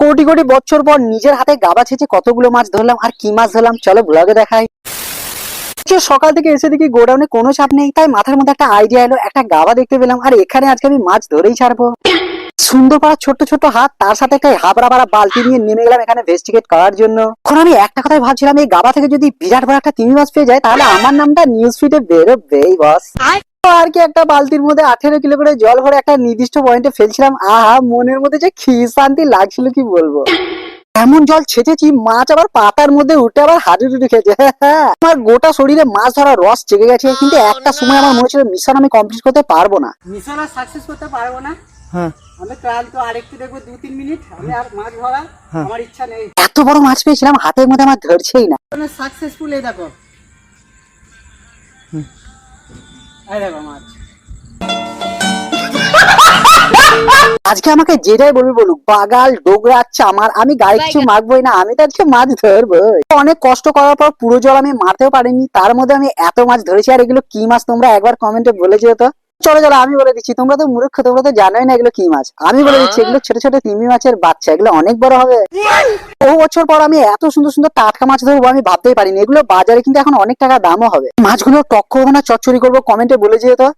কোটি কোটি বছর পর নিজের হাতে গাবা ছেঁচে কতগুলো মাছ ধরলাম, আর কি মাছ ধরলাম চলো ব্লগে দেখাই। সকাল থেকে এসে দেখি গোডাউনে কোনো চাপ নেই, তাই মাথার মধ্যে একটা আইডিয়া এলো, একটা গাবা দেখতে পেলাম আর এখানে আজকে আমি মাছ ধরেই ছাড়বো। সুন্দর পাড়া ছোট্ট ছোট্ট হাত, তার সাথে একটা হাবড়া বাড়া বালতি নিয়ে নেমে গেলাম এখানে ভেস্টিগেট করার জন্য। এখন আমি একটা কথাই ভাবছিলাম, এই গাবা থেকে যদি বিরাট বড় একটা তিমি মাছ পেয়ে যায় তাহলে আমার নামটা নিউজ ফিডে বেরোবেই বস। আর কি একটা বালতির মধ্যে 18 কিলো করে জল ভরে একটা নির্দিষ্ট পয়েন্টে ফেলছিলাম, আহা মনের মধ্যে যে কি শান্তি লাগছিল কি বলবো। এমন জল ছেঁচেছি মাছ আবার পাতার মধ্যে উঠে আবার হাঁটুটুটু খেয়েছে। আমার গোটা শরীরে মাছ ধরার রস জেগে গেছে, কিন্তু একটা সময় আমার মনে হচ্ছিল মিশন আমি কমপ্লিট করতে পারবো না। মিশন আর সাকসেস করতে পারবো না। হ্যাঁ, আমি ক্লান্ত, আরেকটু দেখবো 2-3 মিনিট, আমি আর মাছ ধরা আমার ইচ্ছা নেই। এত বড় মাছ পেয়েছিলাম হাতের মধ্যে আমার ধরছেই না। সাকসেসফুল, এই দেখো, এই দেখো মাছ। আজকে আমাকে যেটাই বলবি বলুক, বাগাল ডোগরা চামার, আমি গায়ে কিছু মাখবোই না, আমি তো আজকে মাছ ধরবো। অনেক কষ্ট করার পর পুরো জল আমি মারতেও পারিনি, তার মধ্যে আমি এত মাছ ধরেছি। আর এগুলো কি মাছ তোমরা একবার কমেন্টে বলে যেও তো। চলো চলো আমি বলে দিচ্ছি, তোমরা তো মূর্খ, তোমরা তো জানোই না এগুলো কি মাছ। আমি বলে দিচ্ছি, এগুলো ছোট ছোট তিমি মাছের বাচ্চা, এগুলো অনেক বড় হবে। বহু বছর পর আমি এত সুন্দর সুন্দর টাটকা মাছ ধরবো আমি ভাবতেই পারিনি। এগুলো বাজারে কিন্তু এখন অনেক টাকা দামও হবে। মাছগুলো টক করবো না চচ্চড়ি করবো, কমেন্টে বলে যেও তো।